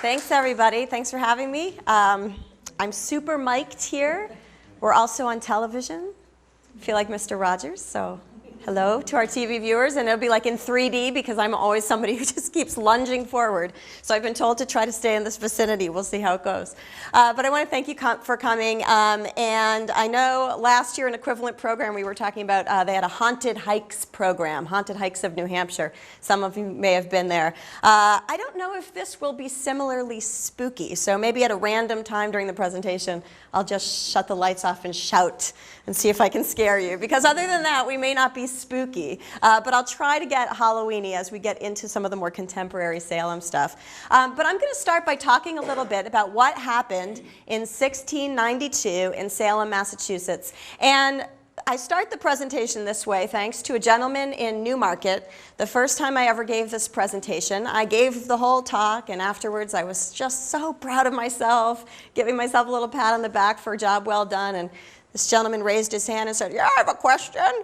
Thanks, everybody. Thanks for having me. I'm super mic'd here. We're also on television. I feel like Mr. Rogers, so hello to our TV viewers. And it'll be like in 3D because I'm always somebody who just keeps lunging forward. So I've been told to try to stay in this vicinity. We'll see how it goes. But I want to thank you for coming. And I know last year, an equivalent program we were talking about, they had a haunted hikes program, Haunted Hikes of New Hampshire. Some of you may have been there. I don't know if this will be similarly spooky. So maybe at a random time during the presentation, I'll just shut the lights off and shout and see if I can scare you. Because other than that, we may not be spooky. But I'll try to get Halloweeny as we get into some of the more contemporary Salem stuff. But I'm going to start by talking a little bit about what happened in 1692 in Salem, Massachusetts. And I start the presentation this way, thanks to a gentleman in Newmarket. The first time I ever gave this presentation, I gave the whole talk, and afterwards I was just so proud of myself, giving myself a little pat on the back for a job well done. And this gentleman raised his hand and said, "Yeah, I have a question.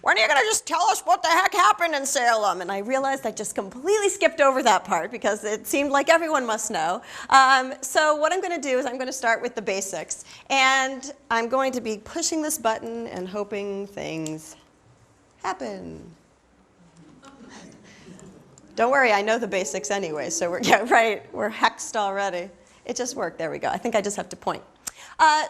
When are you going to just tell us what the heck happened in Salem?" And I realized I just completely skipped over that part because it seemed like everyone must know. So what I'm going to do is I'm going to start with the basics. And I'm going to be pushing this button and hoping things happen. Don't worry, I know the basics anyway, so we're hexed already. It just worked. There we go. I think I just have to point.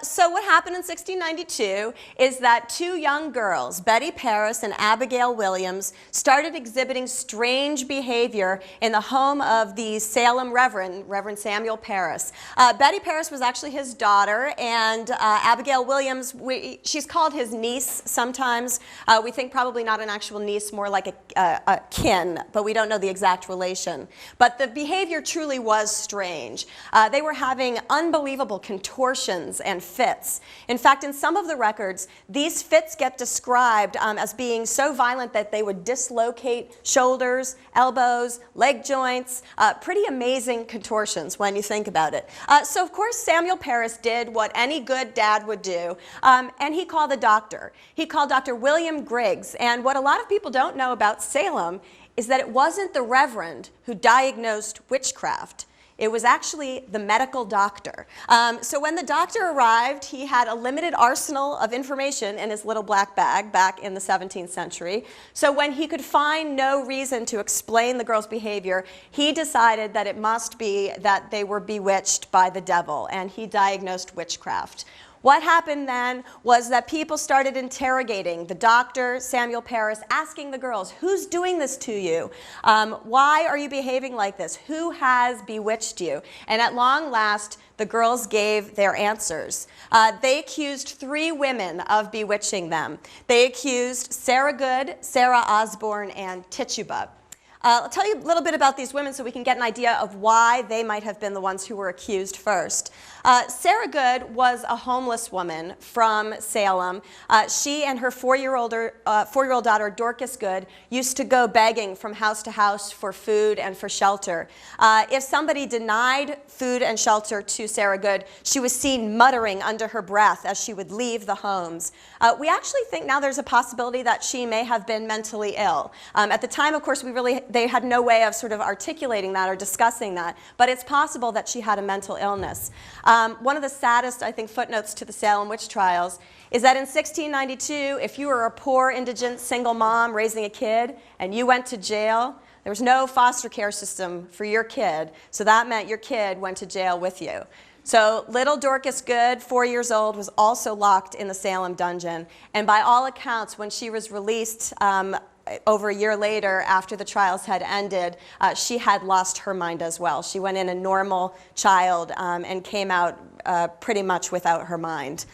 So what happened in 1692 is that two young girls, Betty Paris and Abigail Williams, started exhibiting strange behavior in the home of the Salem Reverend Samuel Paris. Betty Paris was actually his daughter, and Abigail Williams, she's called his niece sometimes. We think probably not an actual niece, more like a kin, but we don't know the exact relation. But the behavior truly was strange. They were having unbelievable contortions and fits. In fact, in some of the records, these fits get described as being so violent that they would dislocate shoulders, elbows, leg joints, pretty amazing contortions when you think about it. So of course Samuel Paris did what any good dad would do, and he called a doctor. He called Dr. William Griggs, and what a lot of people don't know about Salem is that it wasn't the Reverend who diagnosed witchcraft. It was actually the medical doctor. So when the doctor arrived, he had a limited arsenal of information in his little black bag back in the 17th century. So when he could find no reason to explain the girls' behavior, he decided that it must be that they were bewitched by the devil, and he diagnosed witchcraft. What happened then was that people started interrogating the doctor, Samuel Paris, asking the girls, "Who's doing this to you? Why are you behaving like this? Who has bewitched you?" And at long last, the girls gave their answers. They accused three women of bewitching them. They accused Sarah Good, Sarah Osborne, and Tituba. I'll tell you a little bit about these women so we can get an idea of why they might have been the ones who were accused first. Sarah Good was a homeless woman from Salem. She and her four-year-old daughter, Dorcas Good, used to go begging from house to house for food and for shelter. If somebody denied food and shelter to Sarah Good, she was seen muttering under her breath as she would leave the homes. We actually think now there's a possibility that she may have been mentally ill. At the time, of course, they had no way of sort of articulating that or discussing that, but it's possible that she had a mental illness. One of the saddest, I think, footnotes to the Salem Witch Trials is that in 1692, if you were a poor, indigent, single mom raising a kid and you went to jail, there was no foster care system for your kid, so that meant your kid went to jail with you. So little Dorcas Good, 4 years old, was also locked in the Salem dungeon, and by all accounts, when she was released over a year later, after the trials had ended, she had lost her mind as well. She went in a normal child and came out pretty much without her mind.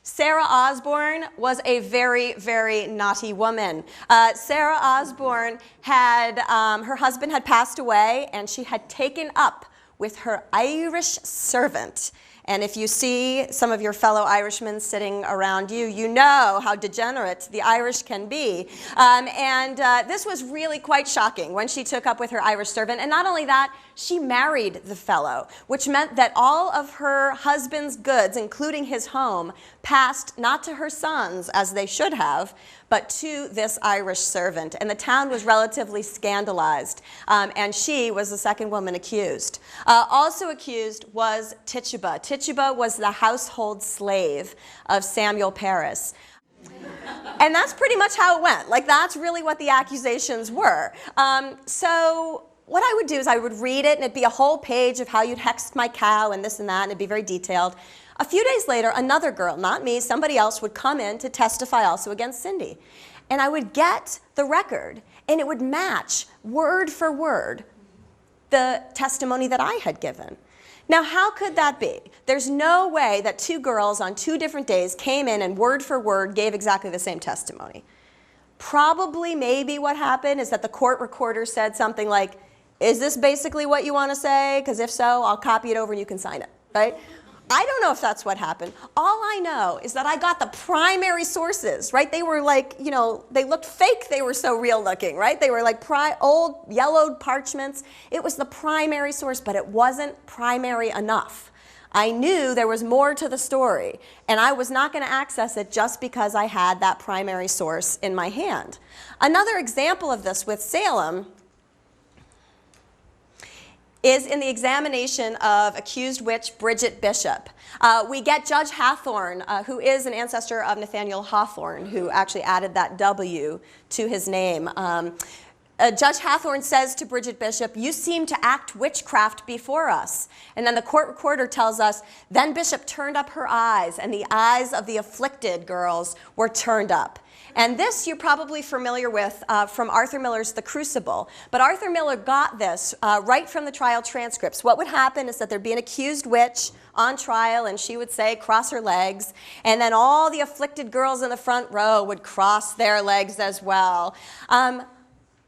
Sarah Osborne was a very, very naughty woman. Sarah Osborne had, her husband had passed away, and she had taken up with her Irish servant. And if you see some of your fellow Irishmen sitting around you, you know how degenerate the Irish can be. This was really quite shocking when she took up with her Irish servant. And not only that, she married the fellow, which meant that all of her husband's goods, including his home, passed not to her sons, as they should have, but to this Irish servant. And the town was relatively scandalized, and she was the second woman accused. Also accused was Tituba. Tituba was the household slave of Samuel Parris. And that's pretty much how it went. Like, that's really what the accusations were. So what I would do is I would read it, and it'd be a whole page of how you'd hexed my cow and this and that, and it'd be very detailed. A few days later, another girl, not me, somebody else, would come in to testify also against Cindy. And I would get the record, and it would match word for word the testimony that I had given. Now, how could that be? There's no way that two girls on 2 different days came in and word for word gave exactly the same testimony. Probably, maybe what happened is that the court recorder said something like, is this basically what you want to say? Because if so, I'll copy it over and you can sign it, right? I don't know if that's what happened. All I know is that I got the primary sources, right? They were like, you know, they looked fake. They were so real looking, right? They were like old yellowed parchments. It was the primary source, but it wasn't primary enough. I knew there was more to the story, and I was not going to access it just because I had that primary source in my hand. Another example of this with Salem is in the examination of accused witch Bridget Bishop. We get Judge Hathorne, who is an ancestor of Nathaniel Hawthorne, who actually added that W to his name. Judge Hathorne says to Bridget Bishop, you seem to act witchcraft before us. And then the court recorder tells us, then Bishop turned up her eyes, and the eyes of the afflicted girls were turned up. And this you're probably familiar with from Arthur Miller's The Crucible. But Arthur Miller got this right from the trial transcripts. What would happen is that there'd be an accused witch on trial, and she would say, cross her legs. And then all the afflicted girls in the front row would cross their legs as well.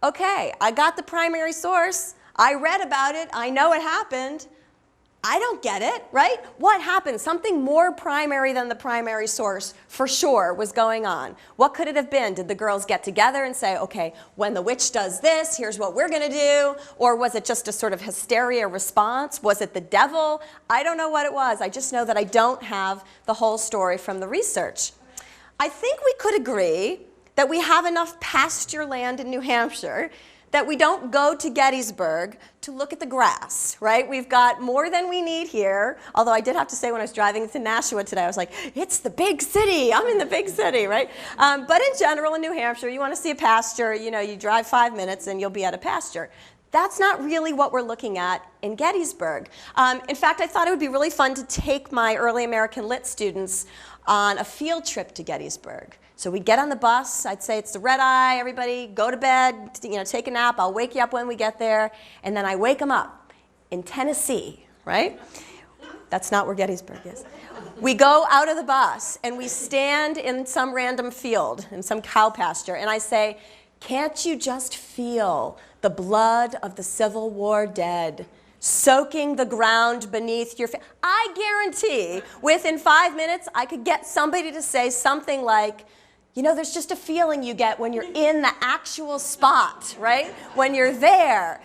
Okay, I got the primary source. I read about it. I know it happened. I don't get it, right? What happened? Something more primary than the primary source, for sure, was going on. What could it have been? Did the girls get together and say, okay, when the witch does this, here's what we're going to do? Or was it just a sort of hysteria response? Was it the devil? I don't know what it was. I just know that I don't have the whole story from the research. I think we could agree that we have enough pasture land in New Hampshire that we don't go to Gettysburg to look at the grass, right? We've got more than we need here, although I did have to say when I was driving to Nashua today, I was like, it's the big city, I'm in the big city, right? But in general, in New Hampshire, you want to see a pasture, you know, you drive 5 minutes and you'll be at a pasture. That's not really what we're looking at in Gettysburg. In fact, I thought it would be really fun to take my early American Lit students on a field trip to Gettysburg. So we'd get on the bus, I'd say it's the red eye, everybody go to bed, you know, take a nap, I'll wake you up when we get there, and then I wake them up in Tennessee, right? That's not where Gettysburg is. We go out of the bus and we stand in some random field, in some cow pasture, and I say, can't you just feel the blood of the Civil War dead soaking the ground beneath your feet? I guarantee within 5 minutes I could get somebody to say something like, you know, there's just a feeling you get when you're in the actual spot, right? When you're there.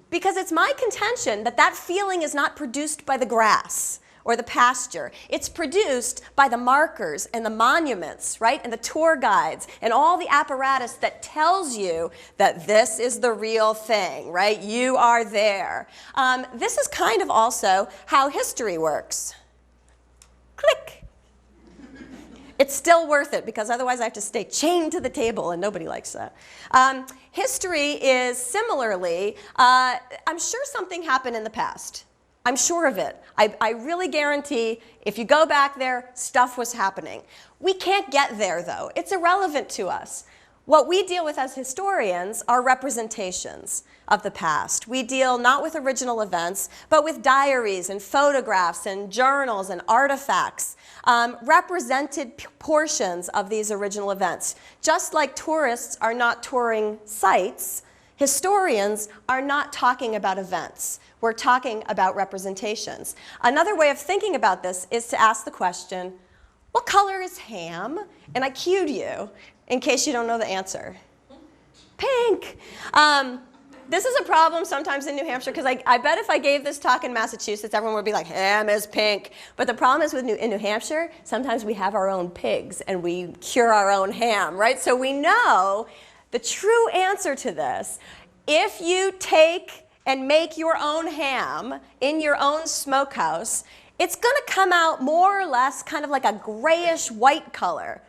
Because it's my contention that that feeling is not produced by the grass or the pasture. It's produced by the markers and the monuments, right? And the tour guides and all the apparatus that tells you that this is the real thing, right? You are there. This is kind of also how history works. Click. It's still worth it because otherwise I have to stay chained to the table and nobody likes that. History is similarly, I'm sure something happened in the past. I'm sure of it. I really guarantee if you go back there, stuff was happening. We can't get there though. It's irrelevant to us. What we deal with as historians are representations of the past. We deal not with original events, but with diaries and photographs and journals and artifacts, represented portions of these original events. Just like tourists are not touring sites, historians are not talking about events. We're talking about representations. Another way of thinking about this is to ask the question, what color is ham? And I cued you in case you don't know the answer. Pink. This is a problem sometimes in New Hampshire, because I bet if I gave this talk in Massachusetts, everyone would be like, ham is pink. But the problem is in New Hampshire, sometimes we have our own pigs and we cure our own ham, right? So we know the true answer to this. If you take and make your own ham in your own smokehouse, it's going to come out more or less kind of like a grayish white color.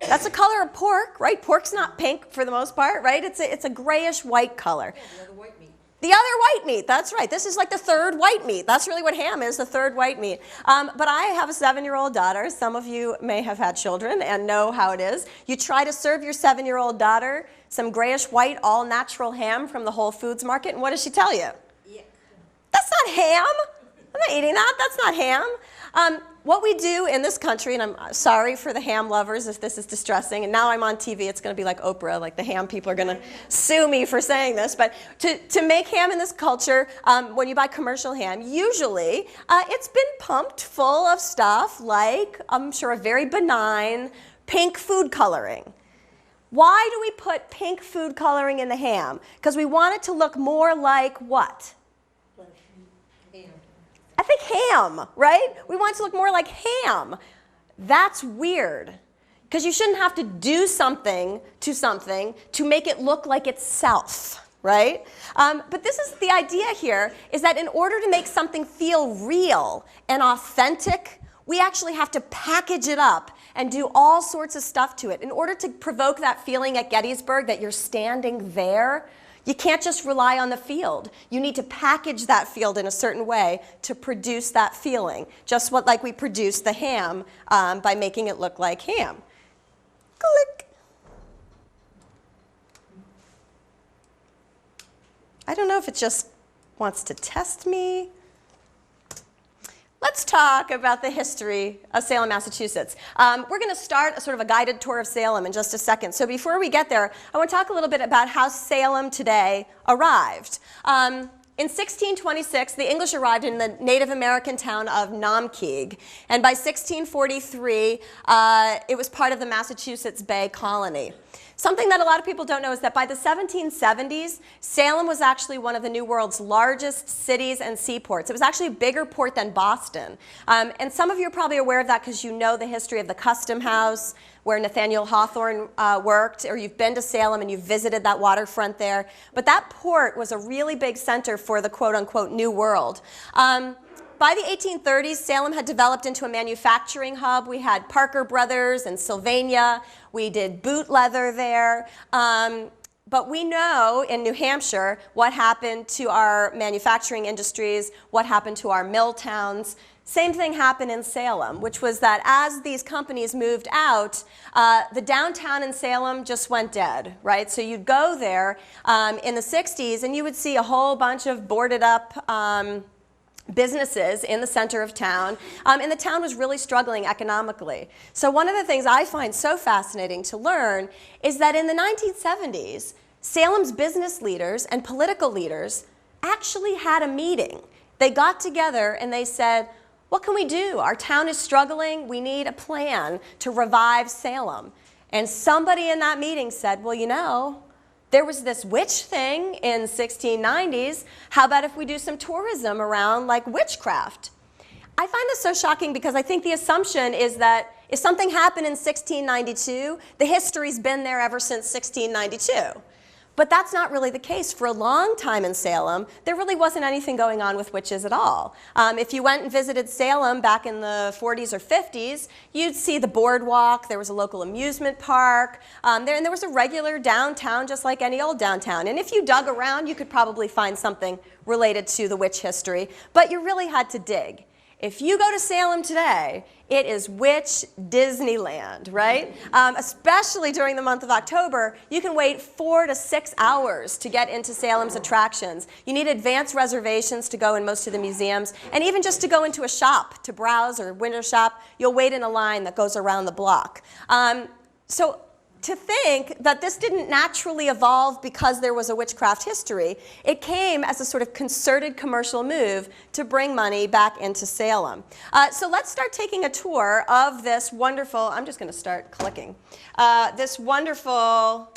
That's the color of pork, right? Pork's not pink for the most part, right? It's a grayish white color. Yeah, the other white meat. The other white meat, that's right. This is like the third white meat. That's really what ham is, the third white meat. But I have a 7-year-old daughter. Some of you may have had children and know how it is. You try to serve your 7-year-old daughter some grayish white, all-natural ham from the Whole Foods market, and what does she tell you? Yeah. That's not ham. I'm not eating that. That's not ham. What we do in this country, and I'm sorry for the ham lovers if this is distressing, and now I'm on TV, it's going to be like Oprah, like the ham people are going to sue me for saying this, but to make ham in this culture, when you buy commercial ham, usually it's been pumped full of stuff like, I'm sure, a very benign pink food coloring. Why do we put pink food coloring in the ham? Because we want it to look more like what? Ham. I think ham, right? We want it to look more like ham. That's weird, because you shouldn't have to do something to make it look like itself, right? But this is the idea here, is that in order to make something feel real and authentic, we actually have to package it up and do all sorts of stuff to it. In order to provoke that feeling at Gettysburg that you're standing there, you can't just rely on the field. You need to package that field in a certain way to produce that feeling, just like we produce the ham by making it look like ham. Click. I don't know if it just wants to test me. Let's talk about the history of Salem, Massachusetts. We're going to start a sort of a guided tour of Salem in just a second. So before we get there, I want to talk a little bit about how Salem today arrived. In 1626, the English arrived in the Native American town of Namkeeg, and by 1643, it was part of the Massachusetts Bay Colony. Something that a lot of people don't know is that by the 1770s, Salem was actually one of the New World's largest cities and seaports. It was actually a bigger port than Boston. And some of you are probably aware of that because you know the history of the Custom House, where Nathaniel Hawthorne worked, or you've been to Salem and you've visited that waterfront there. But that port was a really big center for the quote-unquote New World. By the 1830s, Salem had developed into a manufacturing hub. We had Parker Brothers and Sylvania. We did boot leather there. But we know in New Hampshire what happened to our manufacturing industries, what happened to our mill towns. Same thing happened in Salem, which was that as these companies moved out, the downtown in Salem just went dead, right? So you'd go there in the 60s and you would see a whole bunch of boarded up businesses in the center of town, and the town was really struggling economically. So one of the things I find so fascinating to learn is that in the 1970s, Salem's business leaders and political leaders actually had a meeting. They got together and they said, what can we do? Our town is struggling. We need a plan to revive Salem. And somebody in that meeting said, well, you know, there was this witch thing in 1690s. How about if we do some tourism around like witchcraft? I find this so shocking because I think the assumption is that if something happened in 1692, the history's been there ever since 1692. But that's not really the case. For a long time in Salem, there really wasn't anything going on with witches at all. If you went and visited Salem back in the 40s or 50s, you'd see the boardwalk, there was a local amusement park, and there was a regular downtown just like any old downtown. And if you dug around, you could probably find something related to the witch history, but you really had to dig. If you go to Salem today, it is witch Disneyland, right? Especially during the month of October, you can wait 4 to 6 hours to get into Salem's attractions. You need advance reservations to go in most of the museums, and even just to go into a shop to browse or window shop, you'll wait in a line that goes around the block. So to think that this didn't naturally evolve because there was a witchcraft history, it came as a sort of concerted commercial move to bring money back into Salem. So let's start taking a tour of this wonderful, I'm just going to start clicking, this wonderful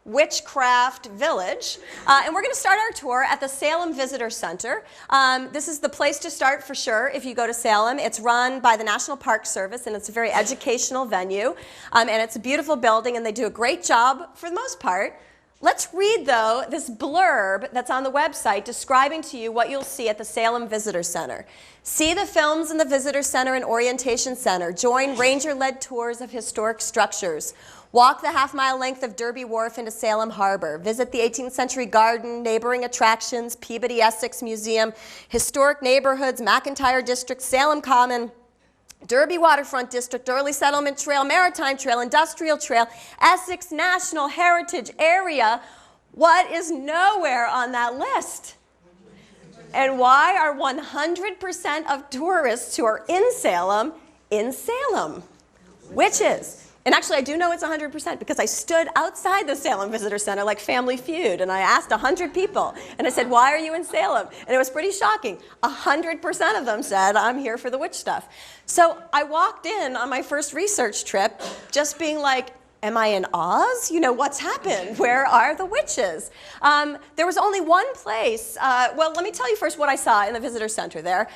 witchcraft village. And we're going to start our tour at the Salem Visitor Center. This is the place to start for sure if you go to Salem. It's run by the National Park Service, and it's a very educational venue. And it's a beautiful building, and they do a great job for the most part. Let's read, though, this blurb that's on the website describing to you what you'll see at the Salem Visitor Center. See the films in the Visitor Center and Orientation Center. Join ranger-led tours of historic structures. Walk the half-mile length of Derby Wharf into Salem Harbor. Visit the 18th century garden, neighboring attractions, Peabody Essex Museum, historic neighborhoods, McIntyre District, Salem Common, Derby Waterfront District, Early Settlement Trail, Maritime Trail, Industrial Trail, Essex National Heritage Area. What is nowhere on that list? And why are 100% of tourists who are in Salem? Witches. And actually, I do know it's 100% because I stood outside the Salem Visitor Center like Family Feud, and I asked 100 people, and I said, why are you in Salem? And it was pretty shocking. 100% of them said, I'm here for the witch stuff. So I walked in on my first research trip just being like, am I in Oz? You know, what's happened? Where are the witches? There was only one place. Well, let me tell you first what I saw in the visitor center there.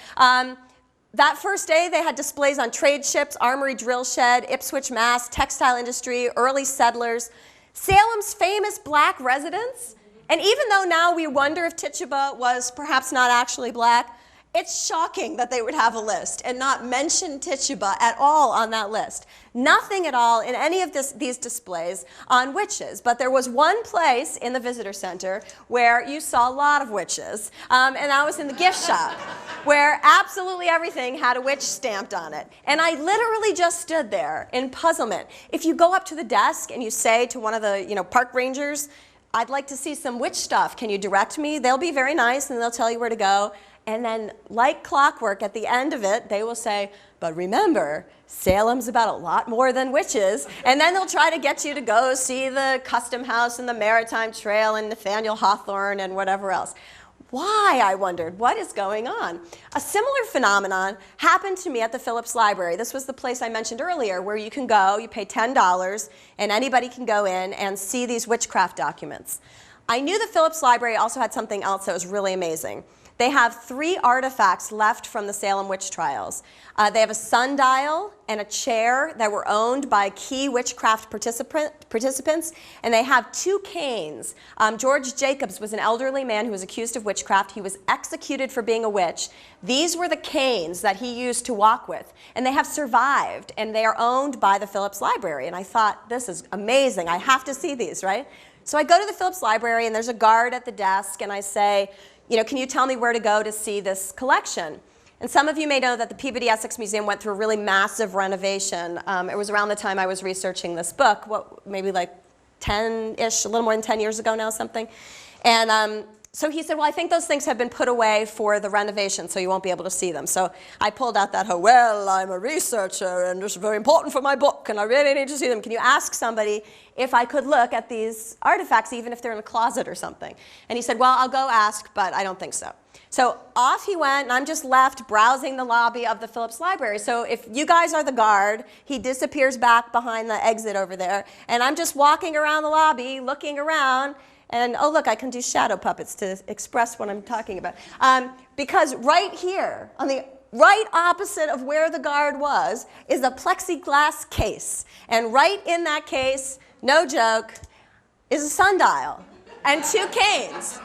That first day, they had displays on trade ships, armory drill shed, Ipswich, Mass, textile industry, early settlers, Salem's famous black residents. And even though now we wonder if Tituba was perhaps not actually black, it's shocking that they would have a list and not mention Tituba at all on that list. Nothing at all in any of these displays on witches. But there was one place in the visitor center where you saw a lot of witches, and that was in the gift shop, where absolutely everything had a witch stamped on it. And I literally just stood there in puzzlement. If you go up to the desk and you say to one of the park rangers, I'd like to see some witch stuff, can you direct me? They'll be very nice and they'll tell you where to go. And then, like clockwork, at the end of it, they will say, but remember, Salem's about a lot more than witches. And then they'll try to get you to go see the Custom House and the Maritime Trail and Nathaniel Hawthorne and whatever else. Why, I wondered, what is going on? A similar phenomenon happened to me at the Phillips Library. This was the place I mentioned earlier where you can go, you pay $10, and anybody can go in and see these witchcraft documents. I knew the Phillips Library also had something else that was really amazing. They have 3 artifacts left from the Salem Witch Trials. They have a sundial and a chair that were owned by key witchcraft participants, and they have 2 canes. George Jacobs was an elderly man who was accused of witchcraft. He was executed for being a witch. These were the canes that he used to walk with, and they have survived, and they are owned by the Phillips Library. And I thought, this is amazing. I have to see these, right? So I go to the Phillips Library, and there's a guard at the desk, and I say, can you tell me where to go to see this collection? And some of you may know that the Peabody Essex Museum went through a really massive renovation. It was around the time I was researching this book, maybe like 10-ish, a little more than 10 years ago now, something. And so he said, well, I think those things have been put away for the renovation, so you won't be able to see them. So I pulled out that whole, well, I'm a researcher, and it's very important for my book, and I really need to see them. Can you ask somebody if I could look at these artifacts, even if they're in a closet or something? And he said, well, I'll go ask, but I don't think so. So off he went, and I'm just left browsing the lobby of the Phillips Library. So if you guys are the guard, he disappears back behind the exit over there, and I'm just walking around the lobby, looking around, and oh, look, I can do shadow puppets to express what I'm talking about. Because right here, on the right opposite of where the guard was, is a plexiglass case. And right in that case, no joke, is a sundial and 2 canes.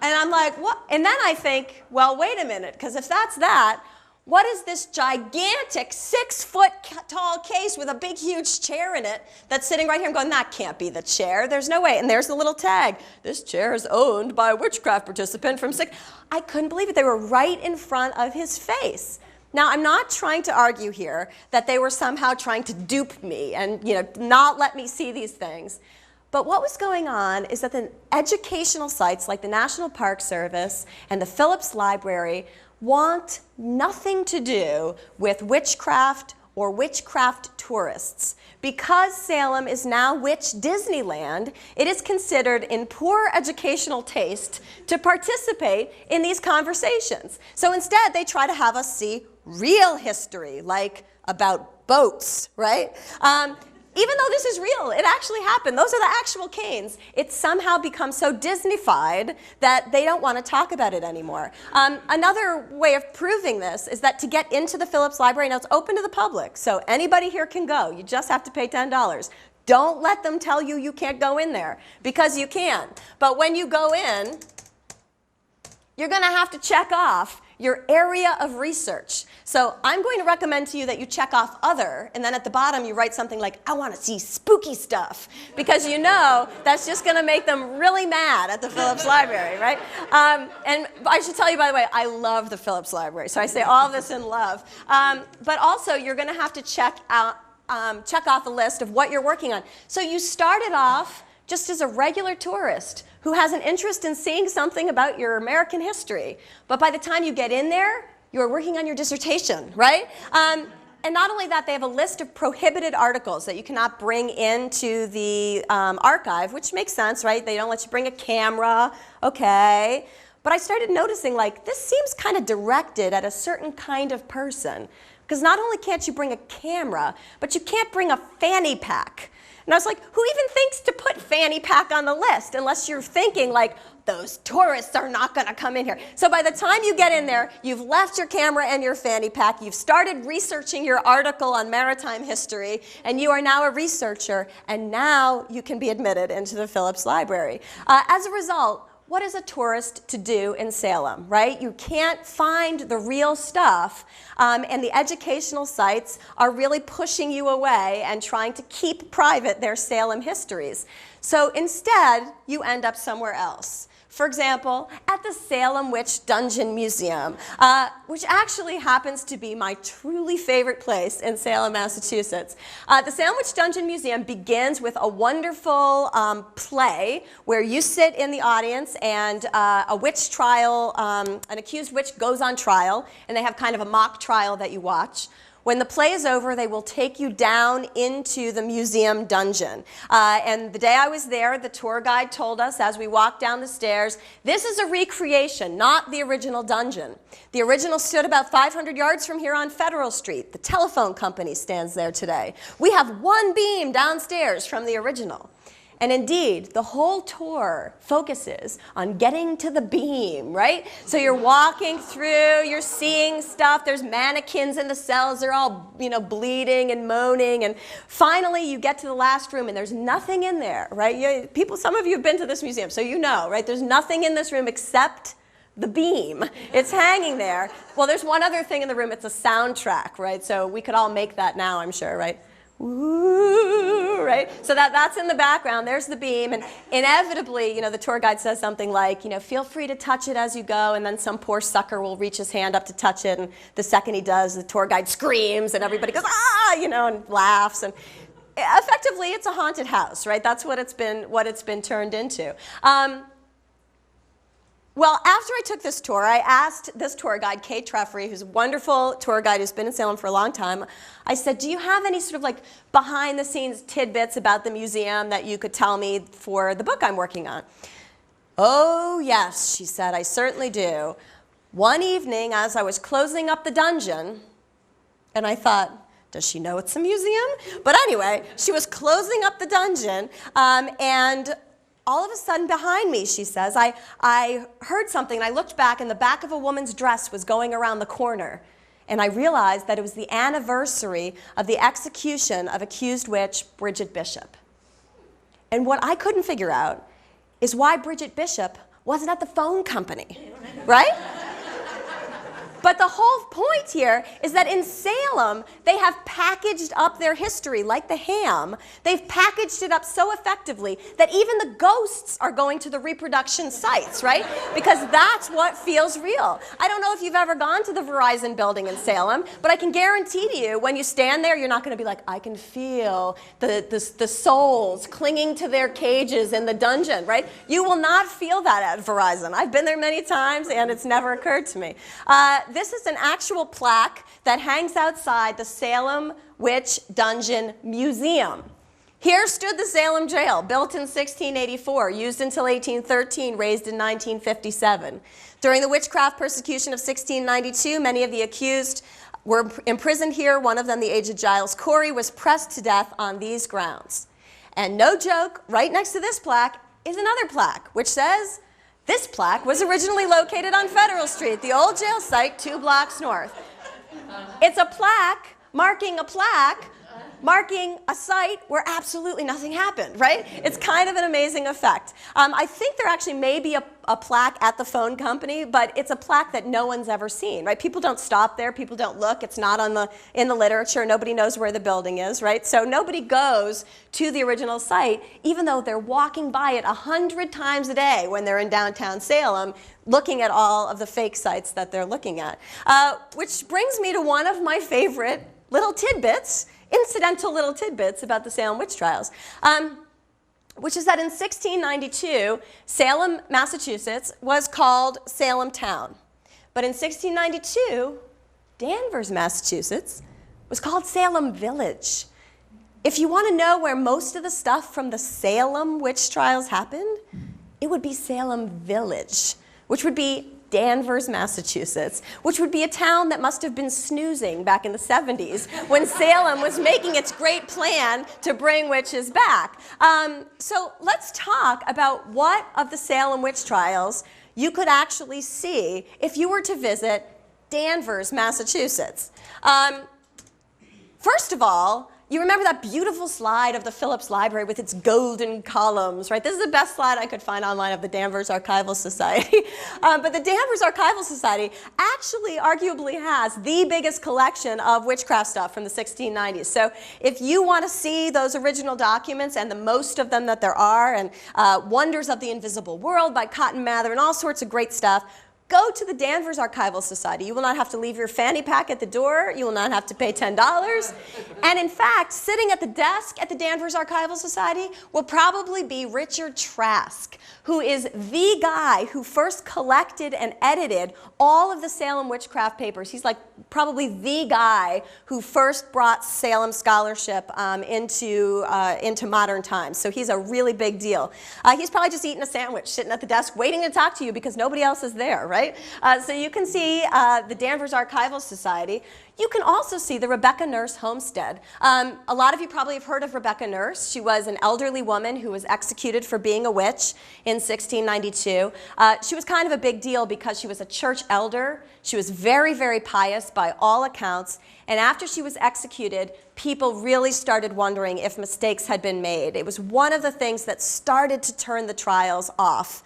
And I'm like, what? And then I think, well, wait a minute, because if that's that, what is this gigantic 6-foot-tall case with a big, huge chair in it that's sitting right here? I'm going, that can't be the chair. There's no way. And there's the little tag. This chair is owned by a witchcraft participant from 6. I couldn't believe it. They were right in front of his face. Now, I'm not trying to argue here that they were somehow trying to dupe me and not let me see these things. But what was going on is that the educational sites like the National Park Service and the Phillips Library want nothing to do with witchcraft or witchcraft tourists. Because Salem is now Witch Disneyland, it is considered in poor educational taste to participate in these conversations. So instead, they try to have us see real history, like about boats, right? Even though this is real, it actually happened. Those are the actual canes. It's somehow become so Disneyfied that they don't want to talk about it anymore. Another way of proving this is that to get into the Phillips Library, now it's open to the public, so anybody here can go. You just have to pay $10. Don't let them tell you you can't go in there, because you can. But when you go in, you're going to have to check off your area of research. So I'm going to recommend to you that you check off other, and then at the bottom you write something like, I want to see spooky stuff, because you know that's just going to make them really mad at the Phillips Library, right? And I should tell you, by the way, I love the Phillips Library, so I say all this in love. But also you're going to have to check off a list of what you're working on. So you started off just as a regular tourist who has an interest in seeing something about your American history. But by the time you get in there, you're working on your dissertation, right? And not only that, they have a list of prohibited articles that you cannot bring into the archive, which makes sense, right? They don't let you bring a camera, okay. But I started noticing, like, this seems kind of directed at a certain kind of person. Because not only can't you bring a camera, but you can't bring a fanny pack. And I was like, who even thinks to put fanny pack on the list unless you're thinking like, those tourists are not going to come in here. So by the time you get in there, you've left your camera and your fanny pack, you've started researching your article on maritime history, and you are now a researcher, and now you can be admitted into the Phillips Library. As a result, what is a tourist to do in Salem, right? You can't find the real stuff, and the educational sites are really pushing you away and trying to keep private their Salem histories. So instead, you end up somewhere else. For example, at the Salem Witch Dungeon Museum, which actually happens to be my truly favorite place in Salem, Massachusetts. The Salem Witch Dungeon Museum begins with a wonderful play where you sit in the audience and a witch trial, an accused witch goes on trial, and they have kind of a mock trial that you watch. When the play is over, they will take you down into the museum dungeon. And the day I was there, the tour guide told us as we walked down the stairs, this is a recreation, not the original dungeon. The original stood about 500 yards from here on Federal Street. The telephone company stands there today. We have one beam downstairs from the original. And indeed, the whole tour focuses on getting to the beam, right? So you're walking through, you're seeing stuff, there's mannequins in the cells, they're all, bleeding and moaning, and finally you get to the last room and there's nothing in there, right? Some of you have been to this museum, so you know, right? There's nothing in this room except the beam. It's hanging there. Well, there's one other thing in the room, it's a soundtrack, right? So we could all make that now, I'm sure, right? Ooh, right? So that's in the background. There's the beam, and inevitably, the tour guide says something like, feel free to touch it as you go, and then some poor sucker will reach his hand up to touch it, and the second he does, the tour guide screams, and everybody goes, ah, and laughs, and effectively, it's a haunted house, right? That's what it's been turned into. Well, after I took this tour, I asked this tour guide, Kate Treffry, who's a wonderful tour guide who's been in Salem for a long time, I said, do you have any sort of behind-the-scenes tidbits about the museum that you could tell me for the book I'm working on? Oh, yes, she said, I certainly do. One evening, as I was closing up the dungeon, and I thought, does she know it's a museum? But anyway, she was closing up the dungeon, and all of a sudden behind me, she says, I heard something, and I looked back, and the back of a woman's dress was going around the corner. And I realized that it was the anniversary of the execution of accused witch Bridget Bishop. And what I couldn't figure out is why Bridget Bishop wasn't at the phone company, right? But the whole point here is that in Salem, they have packaged up their history like the ham. They've packaged it up so effectively that even the ghosts are going to the reproduction sites, right? Because that's what feels real. I don't know if you've ever gone to the Verizon building in Salem, but I can guarantee to you, when you stand there, you're not going to be like, I can feel the souls clinging to their cages in the dungeon, right? You will not feel that at Verizon. I've been there many times, and it's never occurred to me. This is an actual plaque that hangs outside the Salem Witch Dungeon Museum. Here stood the Salem Jail, built in 1684, used until 1813, raised in 1957. During the witchcraft persecution of 1692, many of the accused were imprisoned here. One of them, the aged Giles Corey, was pressed to death on these grounds. And no joke, right next to this plaque is another plaque, which says, this plaque was originally located on Federal Street, the old jail site 2 blocks north. It's a plaque marking a site where absolutely nothing happened, right? It's kind of an amazing effect. I think there actually may be a plaque at the phone company, but it's a plaque that no one's ever seen, right? People don't stop there. People don't look. It's not in the literature. Nobody knows where the building is, right? So nobody goes to the original site, even though they're walking by it 100 times a day when they're in downtown Salem, looking at all of the fake sites that they're looking at. Which brings me to one of my favorite little tidbits, incidental little tidbits about the Salem Witch Trials, which is that in 1692, Salem, Massachusetts was called Salem Town. But in 1692, Danvers, Massachusetts was called Salem Village. If you want to know where most of the stuff from the Salem Witch Trials happened, it would be Salem Village, which would be Danvers, Massachusetts, which would be a town that must have been snoozing back in the 70s when Salem was making its great plan to bring witches back. So let's talk about what of the Salem Witch Trials you could actually see if you were to visit Danvers, Massachusetts. First of all, you remember that beautiful slide of the Phillips Library with its golden columns, right? This is the best slide I could find online of the Danvers Archival Society. But the Danvers Archival Society actually arguably has the biggest collection of witchcraft stuff from the 1690s. So if you want to see those original documents, and the most of them that there are, and Wonders of the Invisible World by Cotton Mather, and all sorts of great stuff, go to the Danvers Archival Society. You will not have to leave your fanny pack at the door. You will not have to pay $10. And in fact, sitting at the desk at the Danvers Archival Society will probably be Richard Trask, who is the guy who first collected and edited all of the Salem witchcraft papers. He's like probably the guy who first brought Salem scholarship into modern times. So he's a really big deal. He's probably just eating a sandwich, sitting at the desk, waiting to talk to you because nobody else is there, right? So you can see the Danvers Archival Society. You can also see the Rebecca Nurse Homestead. A lot of you probably have heard of Rebecca Nurse. She was an elderly woman who was executed for being a witch in 1692. She was kind of a big deal because she was a church elder. She was very, very pious by all accounts. And after she was executed, people really started wondering if mistakes had been made. It was one of the things that started to turn the trials off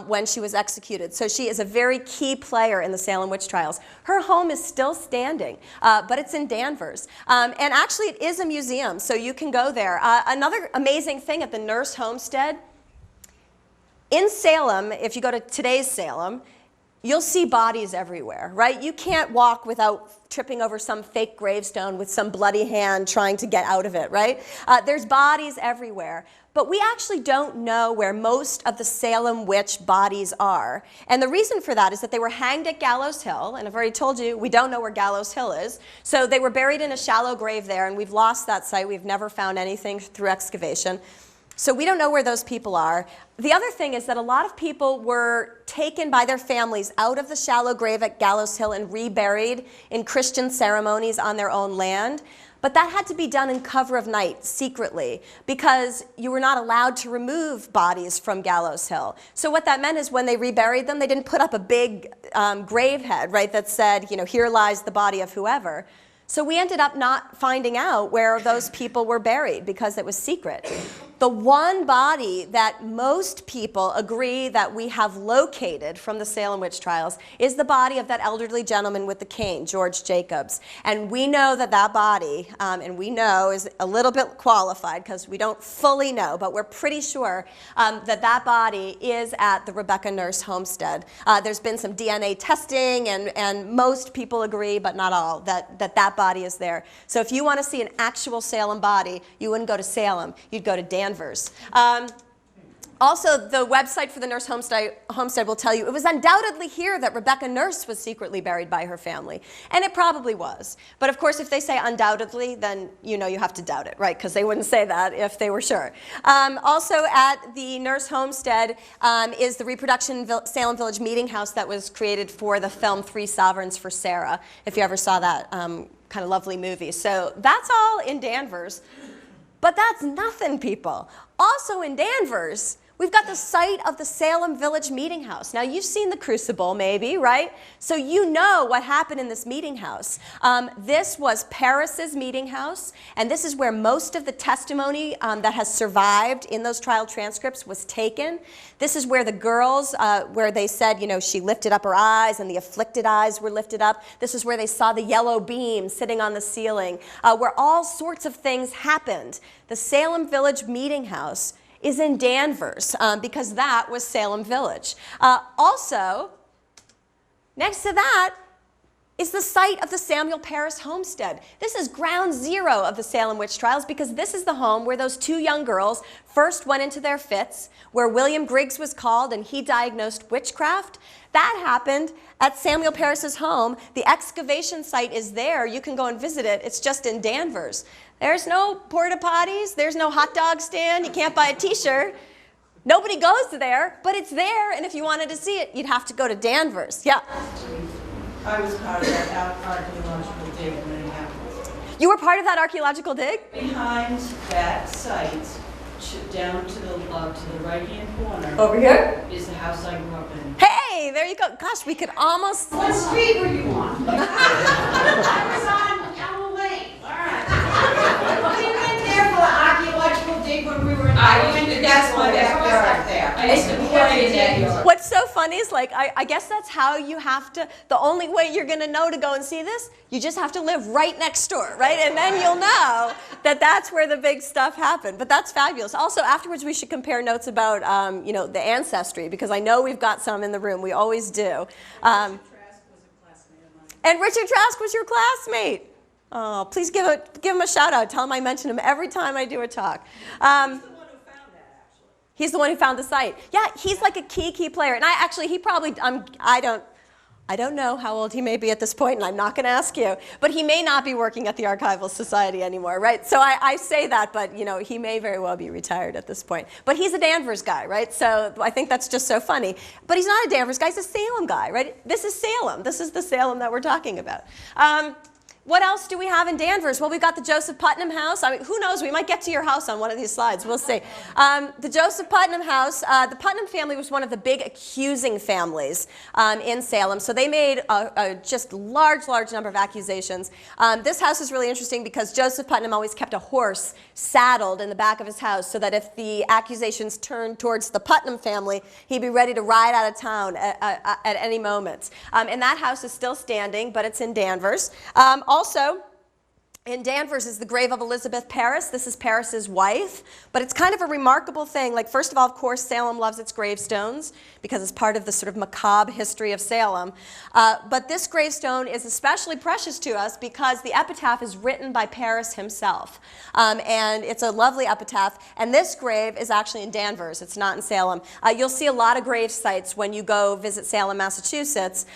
when she was executed. So she is a very key player in the Salem Witch Trials. Her home is still standing, but it's in Danvers. And actually, it is a museum, so you can go there. Another amazing thing at the Nurse Homestead, in Salem, if you go to today's Salem, you'll see bodies everywhere, right? You can't walk without tripping over some fake gravestone with some bloody hand trying to get out of it, right? There's bodies everywhere. But we actually don't know where most of the Salem witch bodies are. And the reason for that is that they were hanged at Gallows Hill, and I've already told you we don't know where Gallows Hill is. So they were buried in a shallow grave there, and we've lost that site. We've never found anything through excavation. So we don't know where those people are. The other thing is that a lot of people were taken by their families out of the shallow grave at Gallows Hill and reburied in Christian ceremonies on their own land. But that had to be done in cover of night, secretly, because you were not allowed to remove bodies from Gallows Hill. So what that meant is when they reburied them, they didn't put up a big grave head, right, that said, you know, here lies the body of whoever. So we ended up not finding out where those people were buried because it was secret. The one body that most people agree that we have located from the Salem Witch Trials is the body of that elderly gentleman with the cane, George Jacobs. And we know that that body, and we know is a little bit qualified because we don't fully know, but we're pretty sure that that body is at the Rebecca Nurse Homestead. There's been some DNA testing, and most people agree, but not all, that body is there. So if you want to see an actual Salem body, you wouldn't go to Salem, you'd go to Danvers. Also, the website for the Nurse homestead will tell you it was undoubtedly here that Rebecca Nurse was secretly buried by her family. And it probably was. But of course, if they say undoubtedly, then you know you have to doubt it, right? Because they wouldn't say that if they were sure. Also at the Nurse homestead is the reproduction Salem Village Meeting House that was created for the film Three Sovereigns for Sarah, if you ever saw that kind of lovely movie. So that's all in Danvers. But that's nothing, people. Also in Danvers, we've got the site of the Salem Village Meeting House. Now, you've seen the Crucible, maybe, right? So you know what happened in this meeting house. This was Paris's meeting house, and this is where most of the testimony that has survived in those trial transcripts was taken. This is where the girls, where they said, you know, she lifted up her eyes and the afflicted eyes were lifted up. This is where they saw the yellow beam sitting on the ceiling, where all sorts of things happened. The Salem Village Meeting House is in Danvers, because that was Salem Village. Also, next to that is the site of the Samuel Paris homestead. This is ground zero of the Salem Witch Trials because this is the home where those two young girls first went into their fits, where William Griggs was called and he diagnosed witchcraft. That happened at Samuel Paris's home. The excavation site is there. You can go and visit it. It's just in Danvers. There's no porta potties. There's no hot dog stand. You can't buy a t-shirt. Nobody goes there, but it's there. And if you wanted to see it, you'd have to go to Danvers. Yeah. I was part of that archaeological dig when it happened. You were part of that archaeological dig? Behind that site, down to the right-hand corner, Over here? is the house I grew up in. Hey, there you go. Gosh, we could almost... What street were you on? I was on Elm Lane. All right. We went there for the archaeological dig when we were in that's my backyard there. I used to play in that yard. What's so funny is, like, I guess that's how you have to, the only way you're going to know to go and see this, you just have to live right next door, right? And then you'll know that that's where the big stuff happened. But that's fabulous. Also, afterwards, we should compare notes about, you know, the ancestry, because I know we've got some in the room. We always do. And Richard Trask was your classmate. Oh, please give him a shout out. Tell him I mention him every time I do a talk. He's the one who found the site. Yeah, he's like a key player. And he probably, I don't know how old he may be at this point, and I'm not going to ask you. But he may not be working at the Archival Society anymore, right? So I say that, but you know, he may very well be retired at this point. But he's a Danvers guy, right? So I think that's just so funny. But he's not a Danvers guy, he's a Salem guy, right? This is Salem. This is the Salem that we're talking about. What else do we have in Danvers? Well, we've got the Joseph Putnam House. I mean, who knows? We might get to your house on one of these slides. We'll see. The Joseph Putnam House, the Putnam family was one of the big accusing families in Salem. So they made a just large number of accusations. This house is really interesting because Joseph Putnam always kept a horse saddled in the back of his house so that if the accusations turned towards the Putnam family, he'd be ready to ride out of town at any moment. And that house is still standing, but it's in Danvers. Also, in Danvers is the grave of Elizabeth Paris. This is Paris's wife, but it's kind of a remarkable thing. Like, first of all, of course, Salem loves its gravestones because it's part of the sort of macabre history of Salem. But this gravestone is especially precious to us because the epitaph is written by Paris himself. And it's a lovely epitaph. And this grave is actually in Danvers. It's not in Salem. You'll see a lot of grave sites when you go visit Salem, Massachusetts.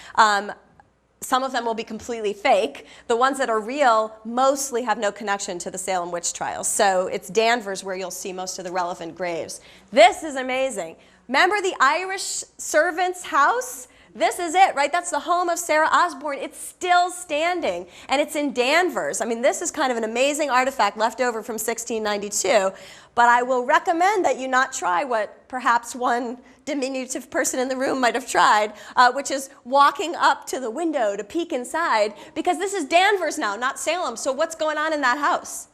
Some of them will be completely fake. The ones that are real mostly have no connection to the Salem Witch Trials. So it's Danvers where you'll see most of the relevant graves. This is amazing. Remember the Irish servant's house? This is it, right? That's the home of Sarah Osborne. It's still standing, and it's in Danvers. I mean, this is kind of an amazing artifact left over from 1692, but I will recommend that you not try what perhaps one diminutive person in the room might have tried, which is walking up to the window to peek inside, because this is Danvers now, not Salem. So what's going on in that house?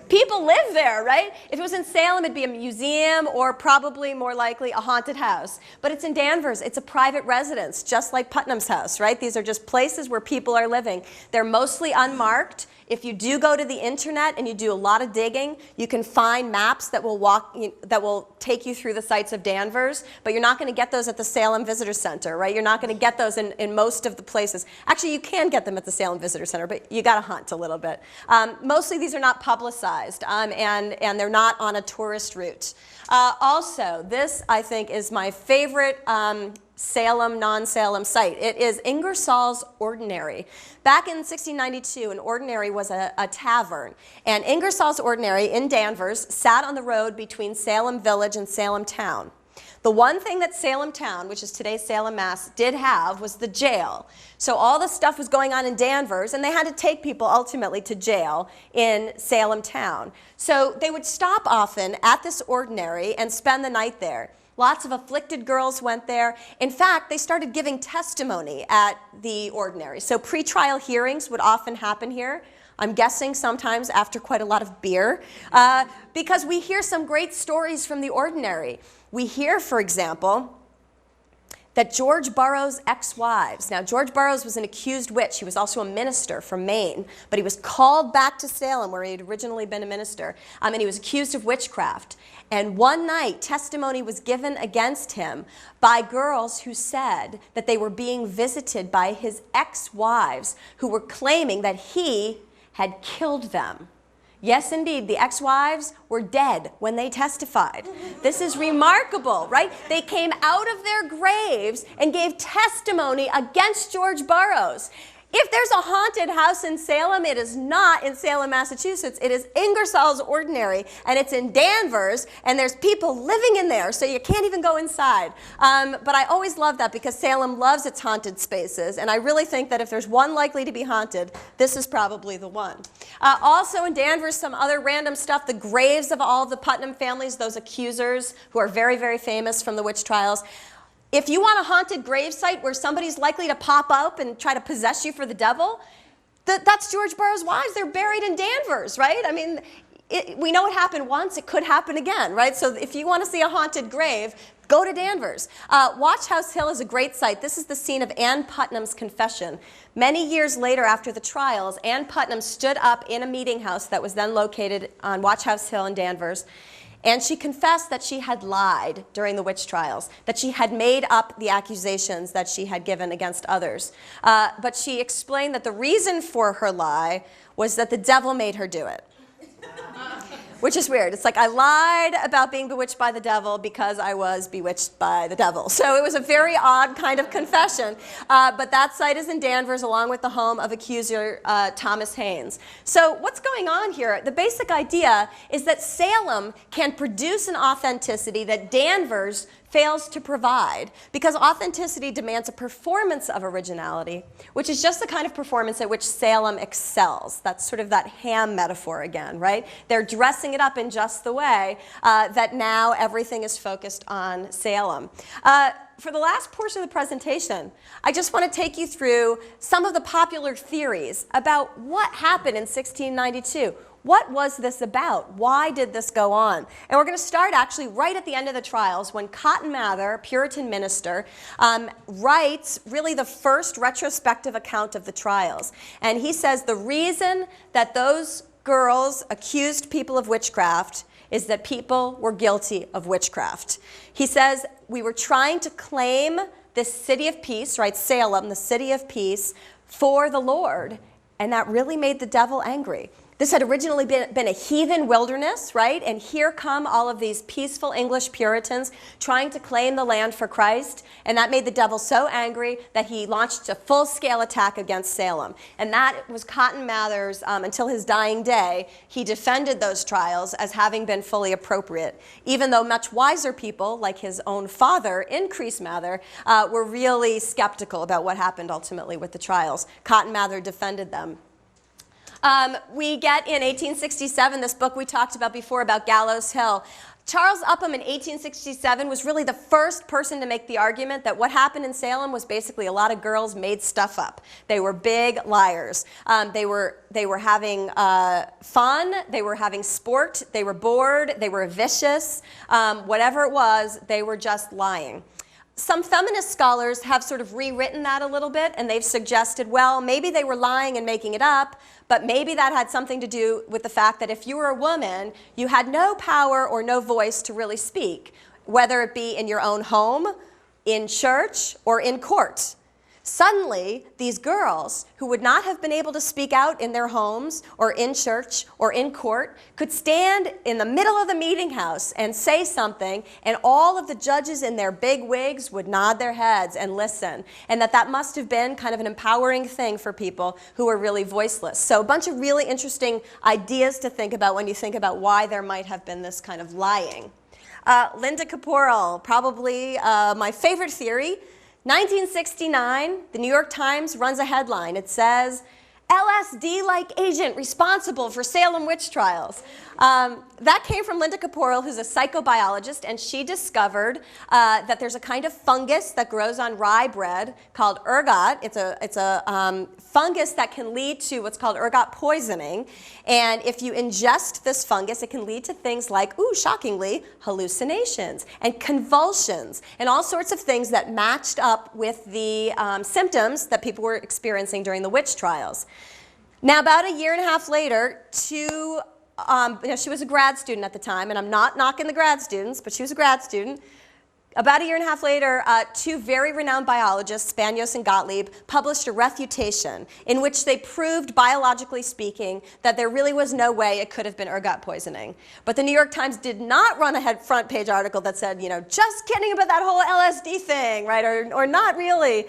People live there, right? If it was in Salem, it'd be a museum or probably more likely a haunted house. But it's in Danvers. It's a private residence, just like Putnam's house, right? These are just places where people are living. They're mostly unmarked. If you do go to the internet and you do a lot of digging, you can find maps that will take you through the sites of Danvers, but you're not going to get those at the Salem Visitor Center, right? You're not going to get those in most of the places. Actually, you can get them at the Salem Visitor Center, but you got to hunt a little bit. Mostly these are not publicized. and they're not on a tourist route. Also, this, I think, is my favorite Salem, non-Salem site. It is Ingersoll's Ordinary. Back in 1692, an ordinary was a tavern, and Ingersoll's Ordinary in Danvers sat on the road between Salem Village and Salem Town. The one thing that Salem Town, which is today's Salem, Mass, did have was the jail. So all the stuff was going on in Danvers, and they had to take people ultimately to jail in Salem Town. So they would stop often at this ordinary and spend the night there. Lots of afflicted girls went there. In fact, they started giving testimony at the ordinary. So pretrial hearings would often happen here. I'm guessing sometimes after quite a lot of beer, because we hear some great stories from the ordinary. We hear, for example, that George Burroughs' ex-wives, now George Burroughs was an accused witch. He was also a minister from Maine, but he was called back to Salem where he had originally been a minister, and he was accused of witchcraft. And one night, testimony was given against him by girls who said that they were being visited by his ex-wives who were claiming that he had killed them. Yes, indeed, the ex-wives were dead when they testified. This is remarkable, right? They came out of their graves and gave testimony against George Burroughs. If there's a haunted house in Salem, it is not in Salem, Massachusetts. It is Ingersoll's Ordinary, and it's in Danvers, and there's people living in there, so you can't even go inside. But I always love that because Salem loves its haunted spaces, and I really think that if there's one likely to be haunted, this is probably the one. Also in Danvers, some other random stuff, the graves of all the Putnam families, those accusers who are very, very famous from the witch trials. If you want a haunted gravesite where somebody's likely to pop up and try to possess you for the devil, that's George Burroughs' wives. They're buried in Danvers, right? I mean, we know it happened once. It could happen again, right? So if you want to see a haunted grave, go to Danvers. Watch House Hill is a great site. This is the scene of Ann Putnam's confession. Many years later after the trials, Ann Putnam stood up in a meeting house that was then located on Watch House Hill in Danvers. And she confessed that she had lied during the witch trials, that she had made up the accusations that she had given against others. But she explained that the reason for her lie was that the devil made her do it. Which is weird. It's like I lied about being bewitched by the devil because I was bewitched by the devil. So it was a very odd kind of confession. But that site is in Danvers along with the home of accuser Thomas Haynes. So what's going on here? The basic idea is that Salem can produce an authenticity that Danvers fails to provide because authenticity demands a performance of originality, which is just the kind of performance at which Salem excels. That's sort of that ham metaphor again, right? They're dressing it up in just the way that now everything is focused on Salem. For the last portion of the presentation, I just want to take you through some of the popular theories about what happened in 1692. What was this about? Why did this go on? And we're going to start actually right at the end of the trials when Cotton Mather, Puritan minister, writes really the first retrospective account of the trials. And he says the reason that those girls accused people of witchcraft is that people were guilty of witchcraft. He says we were trying to claim this city of peace, right, Salem, the city of peace, for the Lord, and that really made the devil angry. This had originally been a heathen wilderness, right? And here come all of these peaceful English Puritans trying to claim the land for Christ. And that made the devil so angry that he launched a full-scale attack against Salem. And that was Cotton Mather's, until his dying day, he defended those trials as having been fully appropriate. Even though much wiser people, like his own father, Increase Mather, were really skeptical about what happened ultimately with the trials. Cotton Mather defended them. We get in 1867 this book we talked about before about Gallows Hill. Charles Upham in 1867 was really the first person to make the argument that what happened in Salem was basically a lot of girls made stuff up. They were big liars. They were having fun, they were having sport, they were bored, they were vicious. Whatever it was, they were just lying. Some feminist scholars have sort of rewritten that a little bit, and they've suggested, well, maybe they were lying and making it up, but maybe that had something to do with the fact that if you were a woman, you had no power or no voice to really speak, whether it be in your own home, in church, or in court. Suddenly, these girls, who would not have been able to speak out in their homes or in church or in court, could stand in the middle of the meeting house and say something, and all of the judges in their big wigs would nod their heads and listen, and that must have been kind of an empowering thing for people who were really voiceless. So a bunch of really interesting ideas to think about when you think about why there might have been this kind of lying. Linda Caporal, probably my favorite theory. 1969, the New York Times runs a headline. It says, LSD-like agent responsible for Salem Witch Trials. That came from Linda Caporal, who's a psychobiologist, and she discovered that there's a kind of fungus that grows on rye bread called ergot. It's a fungus that can lead to what's called ergot poisoning, and if you ingest this fungus, it can lead to things like, ooh, shockingly, hallucinations and convulsions and all sorts of things that matched up with the symptoms that people were experiencing during the witch trials. Now, about a year and a half later, she was a grad student at the time, and I'm not knocking the grad students, but she was a grad student. About a year and a half later, two very renowned biologists, Spanios and Gottlieb, published a refutation in which they proved, biologically speaking, that there really was no way it could have been ergot poisoning. But the New York Times did not run a front page article that said, you know, just kidding about that whole LSD thing, right, or not really.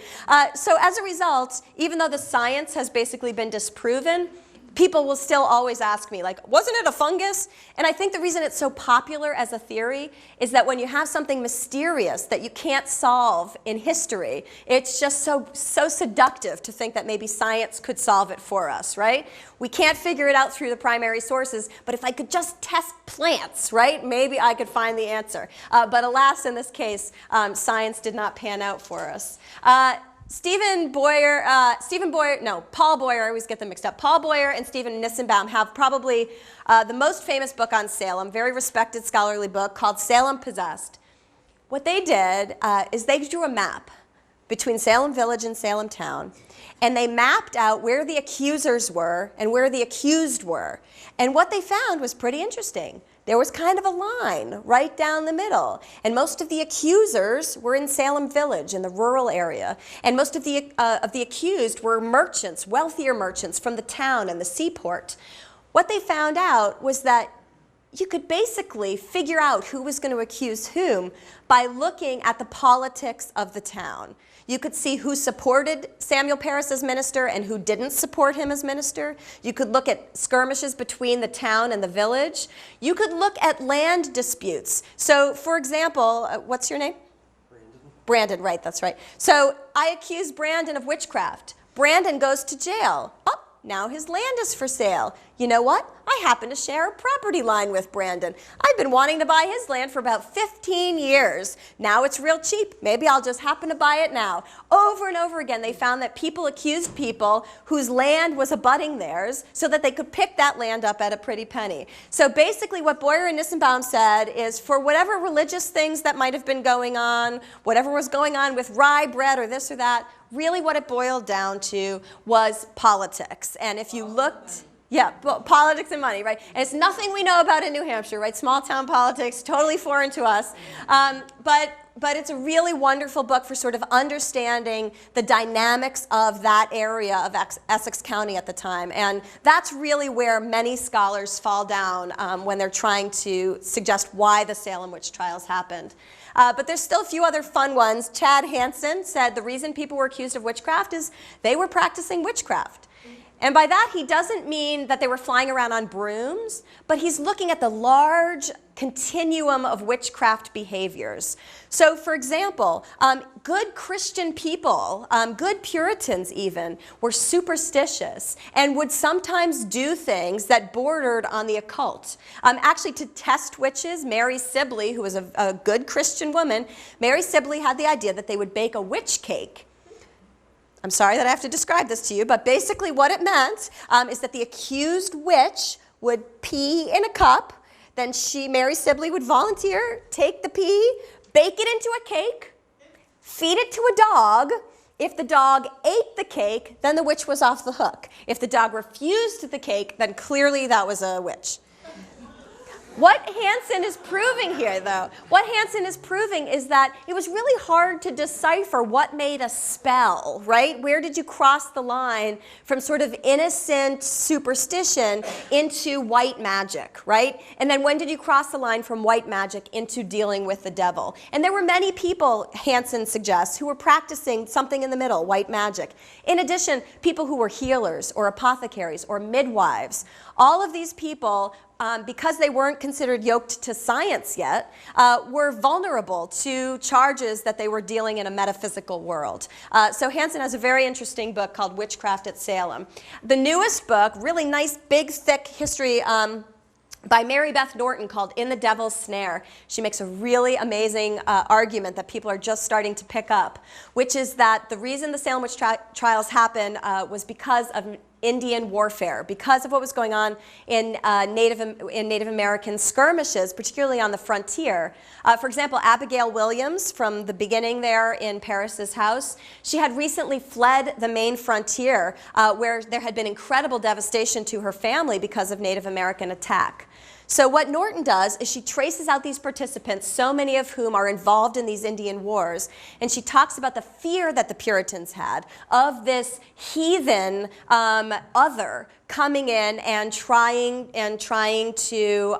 So as a result, even though the science has basically been disproven, people will still always ask me, like, wasn't it a fungus? And I think the reason it's so popular as a theory is that when you have something mysterious that you can't solve in history, it's just so seductive to think that maybe science could solve it for us, right? We can't figure it out through the primary sources, but if I could just test plants, right, maybe I could find the answer. But alas, in this case, science did not pan out for us. Paul Boyer, I always get them mixed up. Paul Boyer and Stephen Nissenbaum have probably the most famous book on Salem, very respected scholarly book called Salem Possessed. What they did is they drew a map between Salem Village and Salem Town, and they mapped out where the accusers were and where the accused were. And what they found was pretty interesting. There was kind of a line right down the middle, and most of the accusers were in Salem Village in the rural area, and most of the accused were merchants, wealthier merchants from the town and the seaport. What they found out was that you could basically figure out who was going to accuse whom by looking at the politics of the town. You could see who supported Samuel Parris as minister and who didn't support him as minister. You could look at skirmishes between the town and the village. You could look at land disputes. So, for example, what's your name? Brandon, right, that's right. So I accuse Brandon of witchcraft. Brandon goes to jail. Oh, now his land is for sale. You know what? I happen to share a property line with Brandon. I've been wanting to buy his land for about 15 years. Now it's real cheap. Maybe I'll just happen to buy it now. Over and over again, they found that people accused people whose land was abutting theirs so that they could pick that land up at a pretty penny. So basically what Boyer and Nissenbaum said is for whatever religious things that might have been going on, whatever was going on with rye bread or this or that, really what it boiled down to was politics. And if you looked... Yeah, well, politics and money, right? And it's nothing we know about in New Hampshire, right? Small town politics, totally foreign to us. But it's a really wonderful book for sort of understanding the dynamics of that area of Essex County at the time. And that's really where many scholars fall down when they're trying to suggest why the Salem Witch Trials happened. But there's still a few other fun ones. Chad Hansen said the reason people were accused of witchcraft is they were practicing witchcraft. And by that, he doesn't mean that they were flying around on brooms, but he's looking at the large continuum of witchcraft behaviors. So, for example, good Christian people, good Puritans even, were superstitious and would sometimes do things that bordered on the occult. Actually, to test witches, Mary Sibley, who was a good Christian woman, Mary Sibley had the idea that they would bake a witch cake. I'm sorry that I have to describe this to you, but basically what it meant is that the accused witch would pee in a cup, then Mary Sibley would volunteer, take the pee, bake it into a cake, feed it to a dog. If the dog ate the cake, then the witch was off the hook. If the dog refused the cake, then clearly that was a witch. What Hansen is proving here, though, what Hansen is proving is that it was really hard to decipher what made a spell, right? Where did you cross the line from sort of innocent superstition into white magic, right? And then when did you cross the line from white magic into dealing with the devil? And there were many people, Hansen suggests, who were practicing something in the middle, white magic. In addition, people who were healers or apothecaries or midwives. All of these people, because they weren't considered yoked to science yet, were vulnerable to charges that they were dealing in a metaphysical world. So Hansen has a very interesting book called Witchcraft at Salem. The newest book, really nice, big, thick history by Mary Beth Norton called In the Devil's Snare. She makes a really amazing argument that people are just starting to pick up, which is that the reason the Salem Witch Trials happened was because of Indian warfare, because of what was going on in Native American skirmishes, particularly on the frontier. For example, Abigail Williams, from the beginning there in Paris's house, she had recently fled the main frontier where there had been incredible devastation to her family because of Native American attack. So what Norton does is she traces out these participants, so many of whom are involved in these Indian wars, and she talks about the fear that the Puritans had of this heathen other coming in and trying to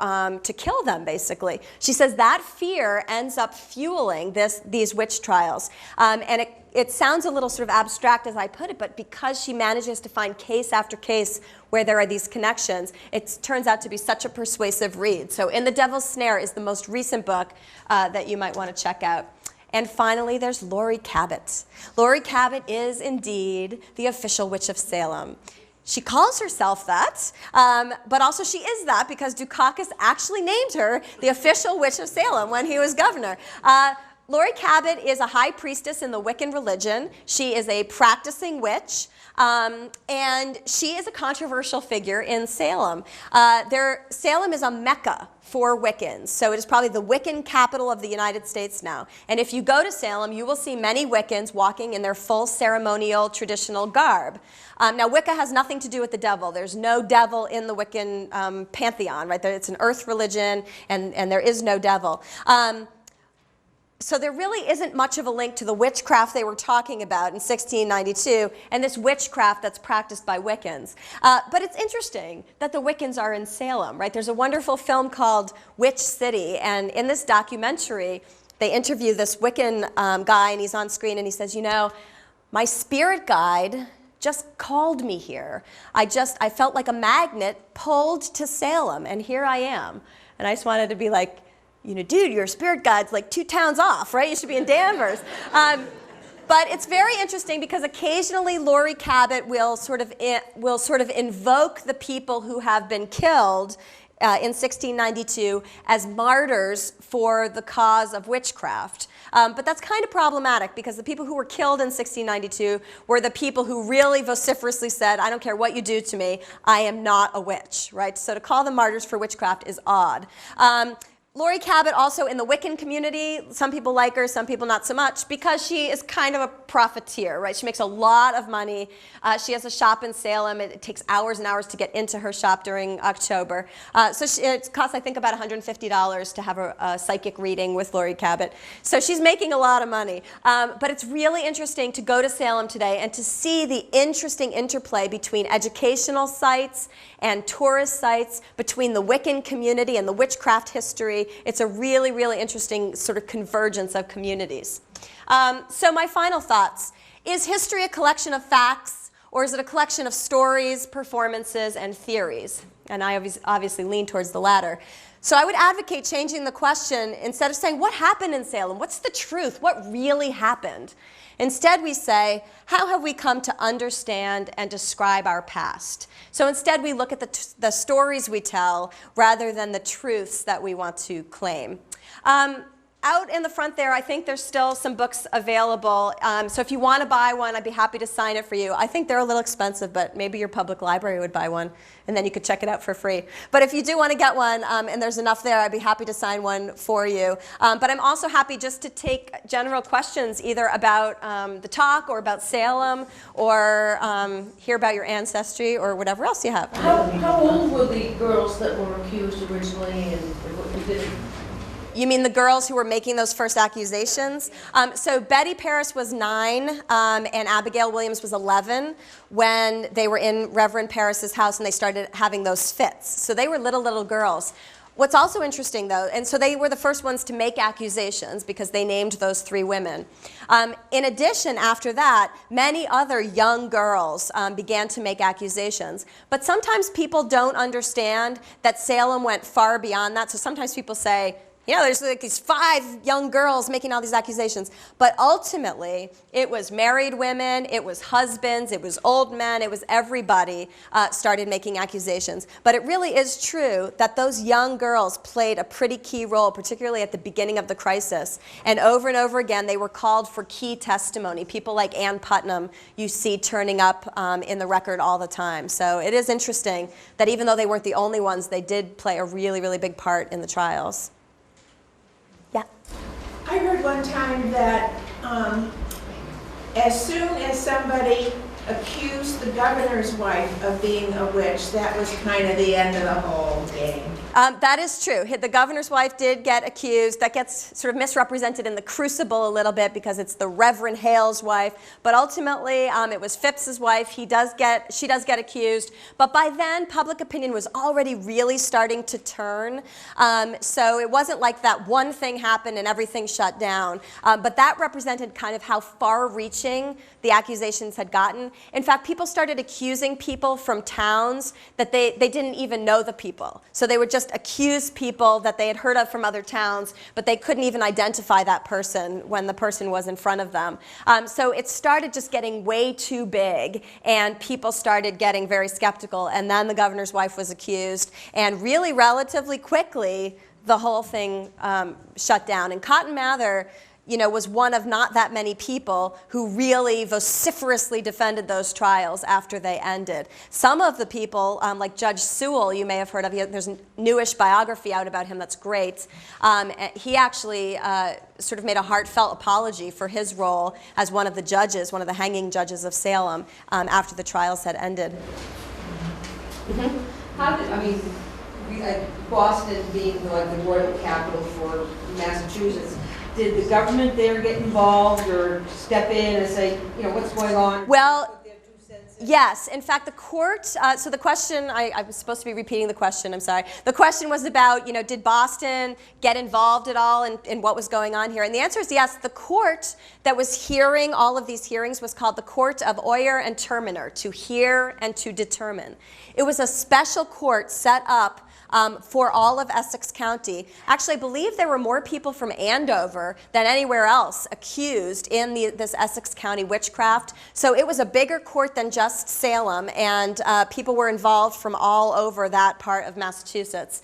kill them, basically. She says that fear ends up fueling these witch trials, and it sounds a little sort of abstract as I put it, but because she manages to find case after case where there are these connections, it turns out to be such a persuasive read. So In the Devil's Snare is the most recent book that you might want to check out. And finally, there's Laurie Cabot. Laurie Cabot is indeed the official witch of Salem. She calls herself that, but also she is that because Dukakis actually named her the official witch of Salem when he was governor. Laurie Cabot is a high priestess in the Wiccan religion. She is a practicing witch, and she is a controversial figure in Salem. Salem is a mecca for Wiccans, so it is probably the Wiccan capital of the United States now. And if you go to Salem, you will see many Wiccans walking in their full ceremonial traditional garb. Now, Wicca has nothing to do with the devil. There's no devil in the Wiccan pantheon, right? It's an earth religion, and there is no devil. So there really isn't much of a link to the witchcraft they were talking about in 1692 and this witchcraft that's practiced by Wiccans. But it's interesting that the Wiccans are in Salem, right? There's a wonderful film called Witch City, and in this documentary, they interview this Wiccan guy, and he's on screen, and he says, you know, my spirit guide just called me here. I felt like a magnet pulled to Salem, and here I am. And I just wanted to be like, you know, dude, your spirit guide's like 2 towns off, right? You should be in Danvers. But it's very interesting because occasionally Laurie Cabot will sort of invoke the people who have been killed in 1692 as martyrs for the cause of witchcraft. But that's kind of problematic because the people who were killed in 1692 were the people who really vociferously said, I don't care what you do to me, I am not a witch, right? So to call them martyrs for witchcraft is odd. Laurie Cabot also in the Wiccan community, some people like her, some people not so much, because she is kind of a profiteer, right? She makes a lot of money. She has a shop in Salem. It takes hours and hours to get into her shop during October. It costs, I think, about $150 to have a psychic reading with Laurie Cabot. So she's making a lot of money. But it's really interesting to go to Salem today and to see the interesting interplay between educational sites and tourist sites, between the Wiccan community and the witchcraft history. It's a really, really interesting sort of convergence of communities. So my final thoughts. Is history a collection of facts, or is it a collection of stories, performances, and theories? And I obviously lean towards the latter. So I would advocate changing the question. Instead of saying, what happened in Salem? What's the truth? What really happened? Instead, we say, how have we come to understand and describe our past? So instead, we look at the stories we tell rather than the truths that we want to claim. out in the front there, I think there's still some books available. So if you want to buy one, I'd be happy to sign it for you. I think they're a little expensive, but maybe your public library would buy one, and then you could check it out for free. But if you do want to get one, and there's enough there, I'd be happy to sign one for you. But I'm also happy just to take general questions, either about the talk or about Salem, or hear about your ancestry or whatever else you have. How old were the girls that were accused originally, and what did? You mean the girls who were making those first accusations? So Betty Paris was 9, and Abigail Williams was 11 when they were in Reverend Paris's house and they started having those fits. So they were little girls. What's also interesting, though, and so they were the first ones to make accusations because they named those 3 women. In addition, after that, many other young girls began to make accusations. But sometimes people don't understand that Salem went far beyond that. So sometimes people say, there's like these 5 young girls making all these accusations. But ultimately, it was married women, it was husbands, it was old men, it was everybody started making accusations. But it really is true that those young girls played a pretty key role, particularly at the beginning of the crisis. And over again, they were called for key testimony. People like Ann Putnam you see turning up in the record all the time. So it is interesting that even though they weren't the only ones, they did play a really big part in the trials. Yeah. I heard one time that as soon as somebody accused the governor's wife of being a witch, that was kind of the end of the whole game. That is true. The governor's wife did get accused. That gets sort of misrepresented in the Crucible a little bit because it's the Reverend Hale's wife. But ultimately, it was Phipps's wife. She does get accused. But by then, public opinion was already really starting to turn. So it wasn't like that one thing happened and everything shut down. But that represented kind of how far-reaching the accusations had gotten. In fact, people started accusing people from towns that they didn't even know the people. So they would just accuse people that they had heard of from other towns, but they couldn't even identify that person when the person was in front of them. So it started just getting way too big, and people started getting very skeptical, and then the governor's wife was accused, and really relatively quickly, the whole thing shut down. And Cotton Mather was one of not that many people who really vociferously defended those trials after they ended. Some of the people, like Judge Sewell, you may have heard of, there's a newish biography out about him that's great. He actually sort of made a heartfelt apology for his role as one of the judges, one of the hanging judges of Salem, after the trials had ended. How did, Boston being like the royal capital for Massachusetts, did the government there get involved or step in and say, what's going on? Well, yes. In fact, the court, so the question, I was supposed to be repeating the question, I'm sorry. The question was about, did Boston get involved at all in what was going on here? And the answer is yes. The court that was hearing all of these hearings was called the Court of Oyer and Terminer, to hear and to determine. It was a special court set up for all of Essex County. Actually, I believe there were more people from Andover than anywhere else accused in this Essex County witchcraft. So it was a bigger court than just Salem, and people were involved from all over that part of Massachusetts.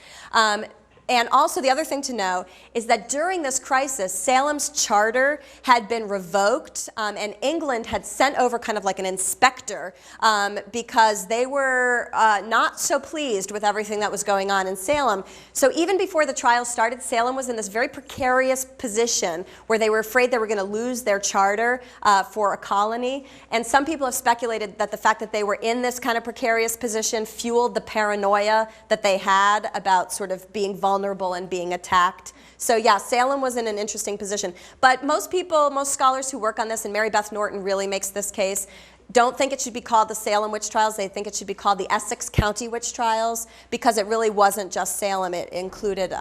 And also the other thing to know is that during this crisis, Salem's charter had been revoked, and England had sent over kind of like an inspector because they were not so pleased with everything that was going on in Salem. So even before the trial started, Salem was in this very precarious position where they were afraid they were going to lose their charter for a colony. And some people have speculated that the fact that they were in this kind of precarious position fueled the paranoia that they had about sort of being vulnerable and being attacked. So yeah, Salem was in an interesting position. But most people, most scholars who work on this, and Mary Beth Norton really makes this case, don't think it should be called the Salem Witch Trials. They think it should be called the Essex County Witch Trials because it really wasn't just Salem. It included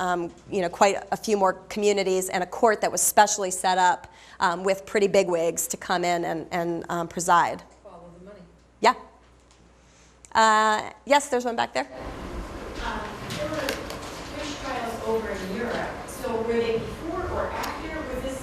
quite a few more communities and a court that was specially set up with pretty bigwigs to come in and preside. Follow the money. Yeah. Yes, there's one back there. There were witch trials over in Europe. So were they before or after? Was this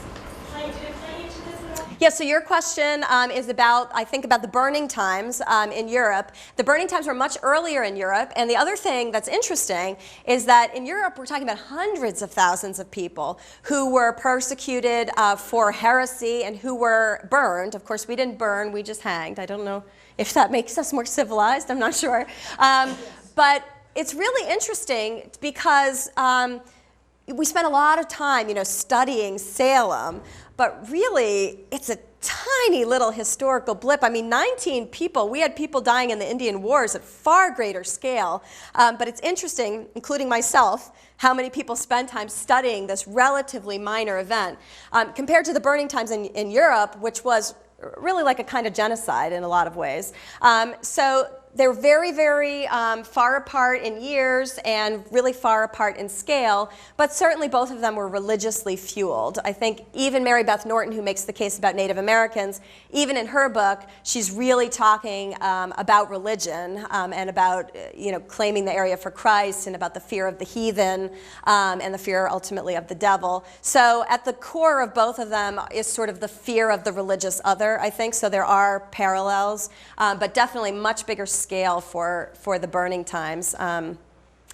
did it play into this at Yeah, so your question is about, I think, about the burning times in Europe. The burning times were much earlier in Europe, and the other thing that's interesting is that in Europe we're talking about hundreds of thousands of people who were persecuted for heresy and who were burned. Of course, we didn't burn, we just hanged. I don't know if that makes us more civilized, I'm not sure. But it's really interesting because we spent a lot of time, studying Salem, but really, it's a tiny little historical blip. I mean, 19 people. We had people dying in the Indian Wars at far greater scale. But it's interesting, including myself, how many people spend time studying this relatively minor event compared to the burning times in Europe, which was really like a kind of genocide in a lot of ways. So they're very, very far apart in years and really far apart in scale, but certainly both of them were religiously fueled. I think even Mary Beth Norton, who makes the case about Native Americans, even in her book, she's really talking about religion and about claiming the area for Christ and about the fear of the heathen and the fear ultimately of the devil. So at the core of both of them is sort of the fear of the religious other, I think. So there are parallels, but definitely much bigger scale for the burning times. And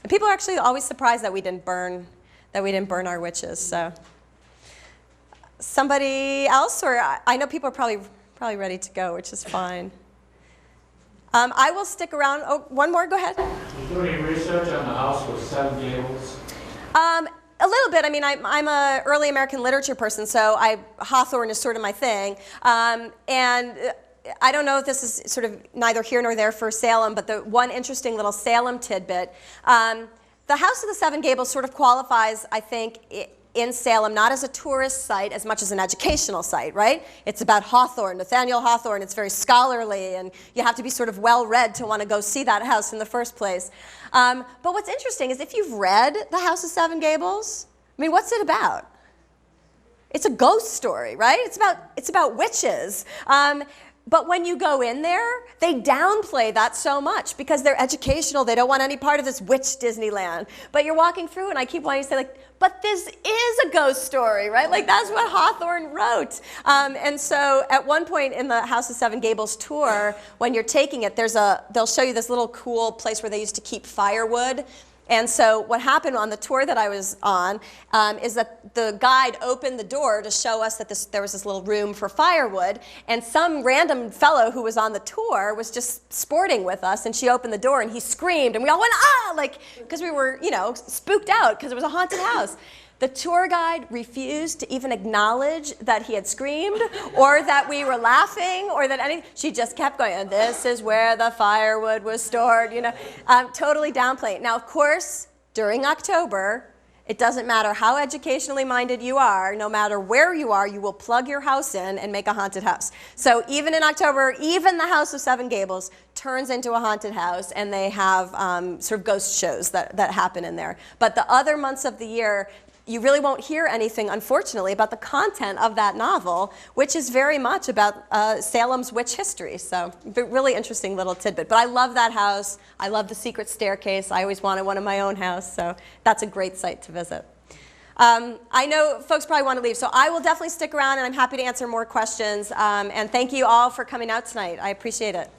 people are actually always surprised that we didn't burn our witches. So somebody else, or I know people are probably ready to go, which is fine. I will stick around. Oh, one more. Go ahead. Did you do any research on the house with 7 gables? A little bit. I mean, I'm an early American literature person, so Hawthorne is sort of my thing. And I don't know if this is sort of neither here nor there for Salem, but the one interesting little Salem tidbit. The House of the Seven Gables sort of qualifies, I think, in Salem, not as a tourist site as much as an educational site, right? It's about Hawthorne, Nathaniel Hawthorne. It's very scholarly, and you have to be sort of well-read to want to go see that house in the first place. But what's interesting is if you've read The House of Seven Gables, I mean, what's it about? It's a ghost story, right? It's about witches. But when you go in there, they downplay that so much because they're educational. They don't want any part of this witch Disneyland. But you're walking through, and I keep wanting to say, but this is a ghost story, right? Like, that's what Hawthorne wrote. And so at one point in the House of Seven Gables tour, when you're taking it, they'll show you this little cool place where they used to keep firewood. And so what happened on the tour that I was on is that the guide opened the door to show us that there was this little room for firewood, and some random fellow who was on the tour was just sporting with us, and she opened the door and he screamed, and we all went, ah, like, because we were, spooked out because it was a haunted house. The tour guide refused to even acknowledge that he had screamed or that we were laughing or that anything. She just kept going, and this is where the firewood was stored, totally downplaying. Now, of course, during October, it doesn't matter how educationally minded you are, no matter where you are, you will plug your house in and make a haunted house. So even in October, even the House of Seven Gables turns into a haunted house, and they have sort of ghost shows that happen in there. But the other months of the year, you really won't hear anything, unfortunately, about the content of that novel, which is very much about Salem's witch history. So, really interesting little tidbit. But I love that house. I love the secret staircase. I always wanted one in my own house, so that's a great site to visit. I know folks probably want to leave, so I will definitely stick around, and I'm happy to answer more questions. And thank you all for coming out tonight. I appreciate it.